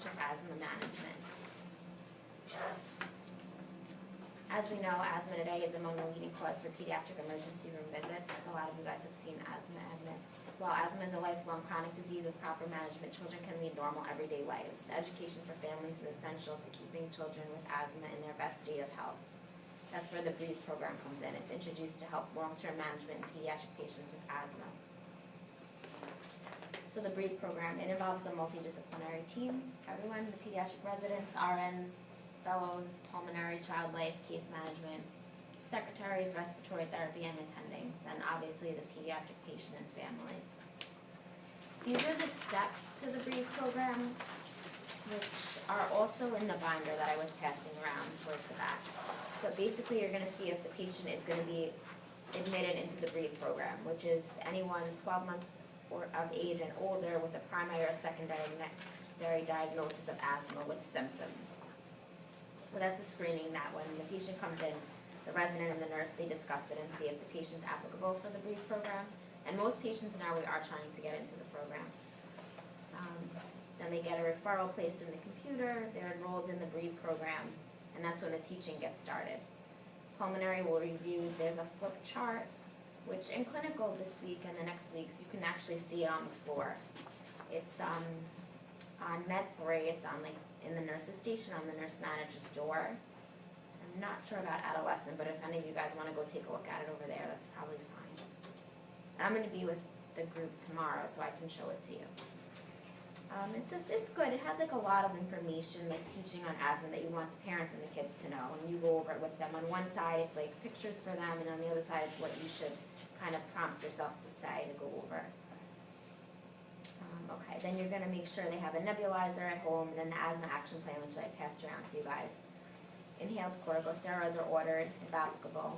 pediatric asthma management. As we know, asthma today is among the leading cause for pediatric emergency room visits. A lot of you guys have seen asthma admits. While asthma is a lifelong chronic disease with proper management, children can lead normal everyday lives. Education for families is essential to keeping children with asthma in their best state of health. That's where the BREATHE program comes in. It's introduced to help long-term management in pediatric patients with asthma. So the BREATHE program, it involves the multidisciplinary team, everyone, the pediatric residents, RNs, fellows, pulmonary, child life, case management, secretaries, respiratory therapy, and attendings, and obviously the pediatric patient and family. These are the steps to the BREATHE program, which are also in the binder that I was passing around towards the back. But basically you're going to see if the patient is going to be admitted into the BREATHE program, which is anyone 12 months of age and older with a primary or secondary diagnosis of asthma with symptoms. So that's a screening that when the patient comes in, the resident and the nurse, they discuss it and see if the patient's applicable for the BREATHE program. And most patients now we are trying to get into the program. Then they get a referral placed in the computer, they're enrolled in the BREATHE program, and that's when the teaching gets started. Pulmonary will review, there's a flip chart, which in clinical this week and the next weeks, you can actually see it on the floor. It's on Med 3, it's on in the nurse's station on the nurse manager's door. I'm not sure about adolescent, but if any of you guys want to go take a look at it over there, that's probably fine. And I'm going to be with the group tomorrow, so I can show it to you. It's good. It has a lot of information, teaching on asthma that you want the parents and the kids to know, and you go over it with them. On one side, it's pictures for them, and on the other side, it's what you should kind of prompt yourself to say to go over. Okay, then you're going to make sure they have a nebulizer at home, and then the asthma action plan, which I passed around to you guys. Inhaled corticosteroids are ordered, if applicable.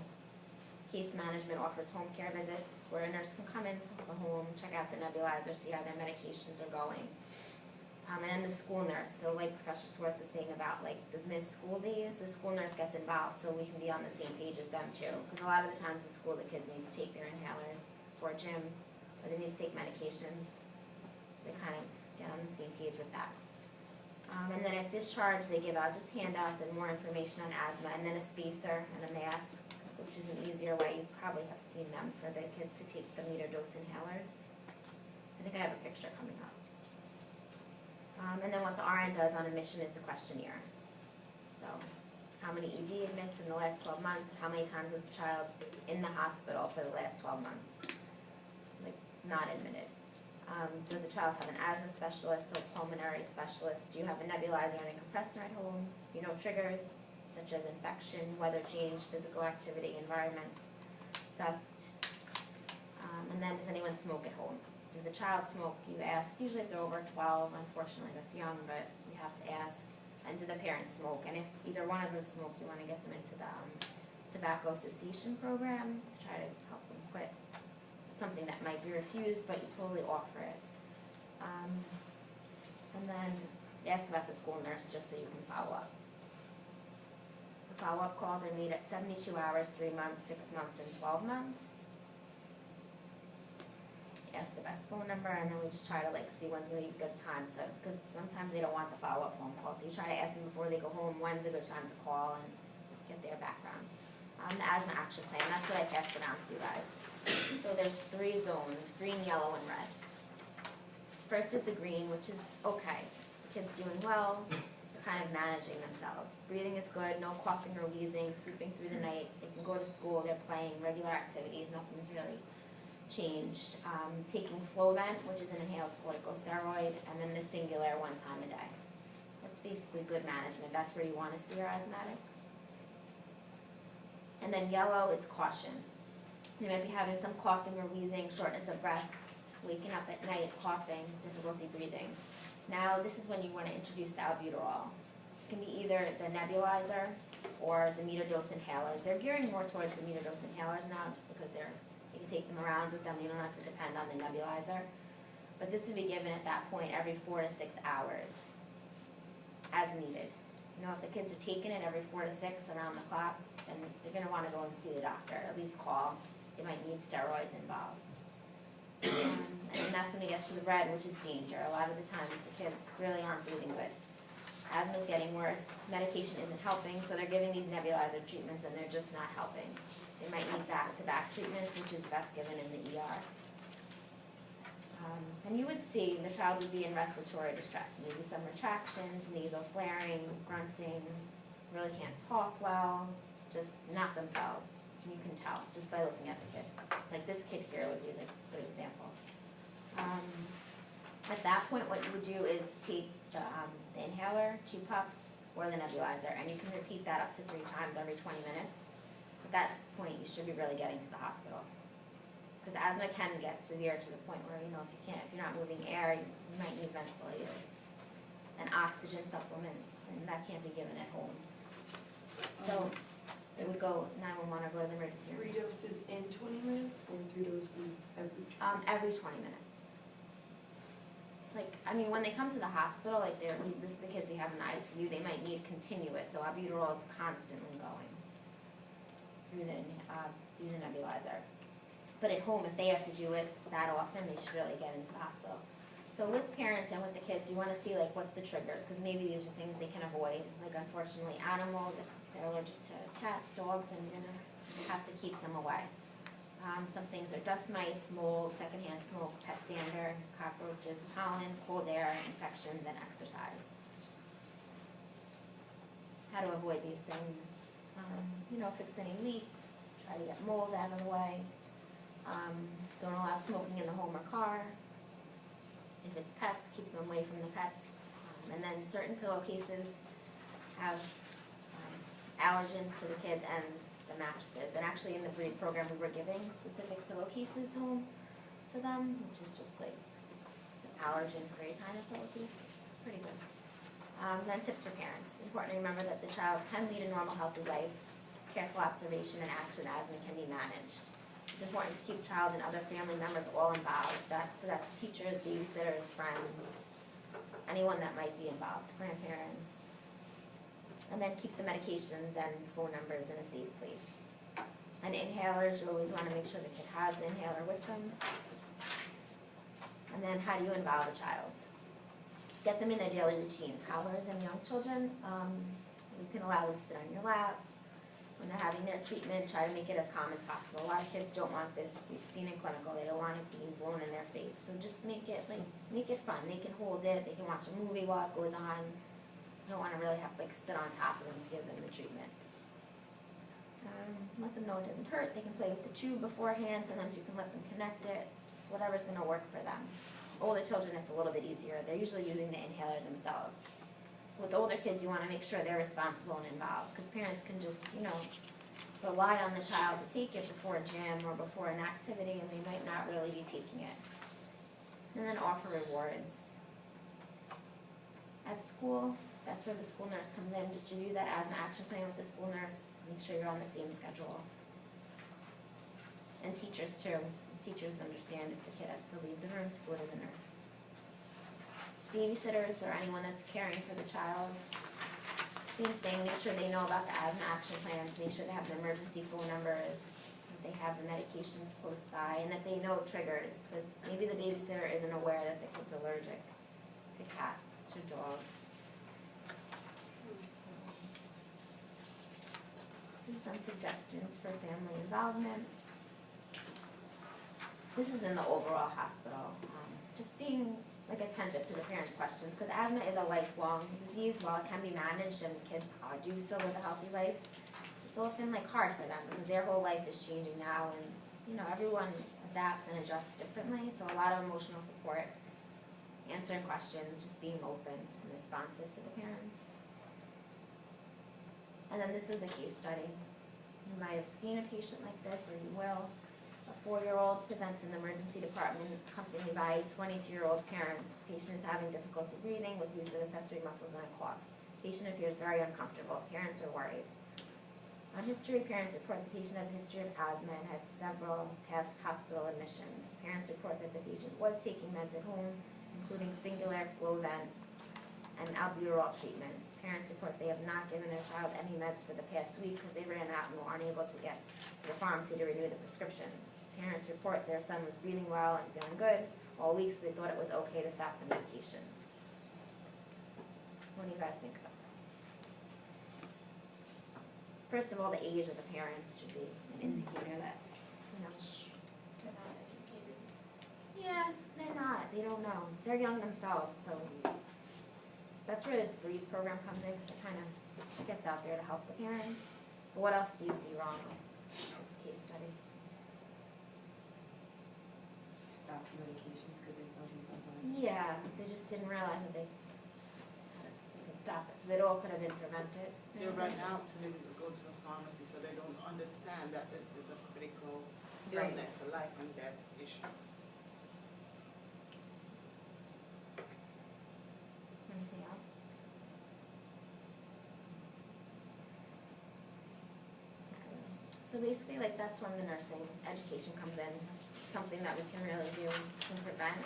Case management offers home care visits, where a nurse can come into the home, check out the nebulizer, see how their medications are going. And then the school nurse, so like Professor Schwartz was saying about the missed school days, the school nurse gets involved so we can be on the same page as them too. Because a lot of the times in school the kids need to take their inhalers for gym, or they need to take medications. So they kind of get on the same page with that. And then at discharge they give out just handouts and more information on asthma, and then a spacer and a mask, which is an easier way. You probably have seen them for the kids to take the meter dose inhalers. I think I have a picture coming up. And then what the RN does on admission is the questionnaire. So, how many ED admits in the last 12 months? How many times was the child in the hospital for the last 12 months? Not admitted. Does the child have an asthma specialist or pulmonary specialist? Do you have a nebulizer and a compressor at home? Do you know triggers such as infection, weather change, physical activity, environment, dust? And then does anyone smoke at home? Does the child smoke? You ask. Usually if they're over 12, unfortunately that's young, but you have to ask. And do the parents smoke? And if either one of them smoke, you want to get them into the tobacco cessation program to try to help them quit. It's something that might be refused, but you totally offer it. And then you ask about the school nurse just so you can follow up. The follow-up calls are made at 72 hours, 3 months, 6 months, and 12 months. Ask the best phone number, and then we just try to see when's going to be a good time to, because sometimes they don't want the follow-up phone call, so you try to ask them before they go home when's a good time to call and get their background. The asthma action plan, that's what I passed around to you guys. So there's 3 zones, green, yellow, and red. First is the green, which is okay. The kid's doing well, they're kind of managing themselves. Breathing is good, no coughing or wheezing, sleeping through the night, they can go to school, they're playing, regular activities, nothing's really changed. Taking Flovent, which is an inhaled corticosteroid, and then the Singular 1 time a day. That's basically good management. That's where you want to see your asthmatics. And then yellow, it's caution. They might be having some coughing or wheezing, shortness of breath, waking up at night, coughing, difficulty breathing. Now this is when you want to introduce the albuterol. It can be either the nebulizer or the meter dose inhalers. They're gearing more towards the meter dose inhalers now just because you can take them around with them, you don't have to depend on the nebulizer. But this would be given at that point every 4 to 6 hours as needed. If the kids are taking it every 4 to 6 around the clock, then they're going to want to go and see the doctor, at least call. They might need steroids involved. And then that's when we get to the red, which is danger. A lot of the times the kids really aren't breathing good. Asthma's getting worse, medication isn't helping, so they're giving these nebulizer treatments and they're just not helping. They might need back-to-back treatments, which is best given in the ER. And you would see the child would be in respiratory distress, maybe some retractions, nasal flaring, grunting, really can't talk well, just not themselves. You can tell just by looking at the kid. Like this kid here would be the good example. At that point, what you would do is take the inhaler, 2 puffs, or the nebulizer, and you can repeat that up to 3 times every 20 minutes. At that point, you should be really getting to the hospital. Because asthma can get severe to the point where, if you're not moving air, you might need ventilators and oxygen supplements, and that can't be given at home. So it would go 911 or go to the emergency room. 3 doses in 20 minutes or 3 doses every 20 Every 20 minutes. When they come to the hospital, this is the kids we have in the ICU, they might need continuous, so albuterol is constantly going through the nebulizer. But at home, if they have to do it that often, they should really get into the hospital. So with parents and with the kids, you want to see what's the triggers, because maybe these are things they can avoid. Unfortunately, animals, if they're allergic to cats, dogs, and you're gonna have to keep them away. Some things are dust mites, mold, secondhand smoke, pet dander, cockroaches, pollen, cold air, infections, and exercise. How to avoid these things? Fix any leaks, try to get mold out of the way. Don't allow smoking in the home or car. If it's pets, keep them away from the pets. And then certain pillowcases have allergens to the kids and the mattresses. And actually in the breed program we were giving specific pillowcases home to them, which is just some allergen-free kind of pillowcase. Pretty good. Then tips for parents. Important to remember that the child can lead a normal, healthy life. Careful observation and action asthma can be managed. It's important to keep the child and other family members all involved. So that's teachers, babysitters, friends, anyone that might be involved, grandparents. And then keep the medications and phone numbers in a safe place. And inhalers, you always want to make sure the kid has the inhaler with them. And then how do you involve a child? Get them in their daily routine. Toddlers and young children, you can allow them to sit on your lap. When they're having their treatment, try to make it as calm as possible. A lot of kids don't want this. We've seen in clinical, they don't want it being blown in their face. So just make it fun. They can hold it, they can watch a movie while it goes on. You don't want to really have to sit on top of them to give them the treatment. Let them know it doesn't hurt. They can play with the tube beforehand. Sometimes you can let them connect it. Just whatever's going to work for them. Older children, it's a little bit easier. They're usually using the inhaler themselves. With older kids, you want to make sure they're responsible and involved, because parents can just, rely on the child to take it before a gym or before an activity, and they might not really be taking it. And then offer rewards. At school, that's where the school nurse comes in. Just review that asthma action plan with the school nurse. Make sure you're on the same schedule. And teachers too. Teachers understand if the kid has to leave the room to go to the nurse. Babysitters or anyone that's caring for the child, same thing. Make sure they know about the asthma action plans. Make sure they have the emergency phone numbers, that they have the medications close by, and that they know triggers, because maybe the babysitter isn't aware that the kid's allergic to cats, to dogs. This is some suggestions for family involvement. This is in the overall hospital. Just being attentive to the parents' questions, because asthma is a lifelong disease. While it can be managed and kids do still live a healthy life, it's often hard for them because their whole life is changing now, and everyone adapts and adjusts differently. So a lot of emotional support, answering questions, just being open and responsive to the parents. And then this is a case study. You might have seen a patient like this, or you will. A 4-year-old presents in the emergency department accompanied by 22-year-old parents. Patient is having difficulty breathing with use of accessory muscles and a cough. Patient appears very uncomfortable. Parents are worried. On history, parents report the patient has a history of asthma and had several past hospital admissions. Parents report that the patient was taking meds at home, including Singular, Flovent, and albuterol treatments. Parents report they have not given their child any meds for the past week because they ran out and were unable to get to the pharmacy to renew the prescriptions. Parents report their son was breathing well and feeling good all week, so they thought it was okay to stop the medications. What do you guys think about that? First of all, the age of the parents should be an indicator that, you know. They're not educated. Yeah, they're not, they don't know, they're young themselves, so that's where this BREATHE program comes in, because it kind of gets out there to help the parents. But what else do you see wrong with this case study? Stop medications because they thought he was on. Yeah, they just didn't realize that they could stop it, so it all could have been prevented. They're right now telling you to go to the pharmacy, so they don't understand that this is a critical Right. illness, a life and death issue. Anything else? So basically, like, that's when the nursing education comes in. It's something that we can really do to prevent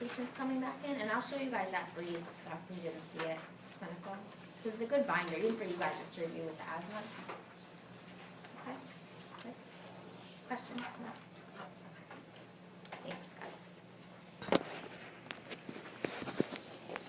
patients coming back in. And I'll show you guys that BREATHE stuff if you didn't see it, clinical. Because it's a good binder, even for you guys just to review with the asthma. Okay, good. Questions? No? Thanks.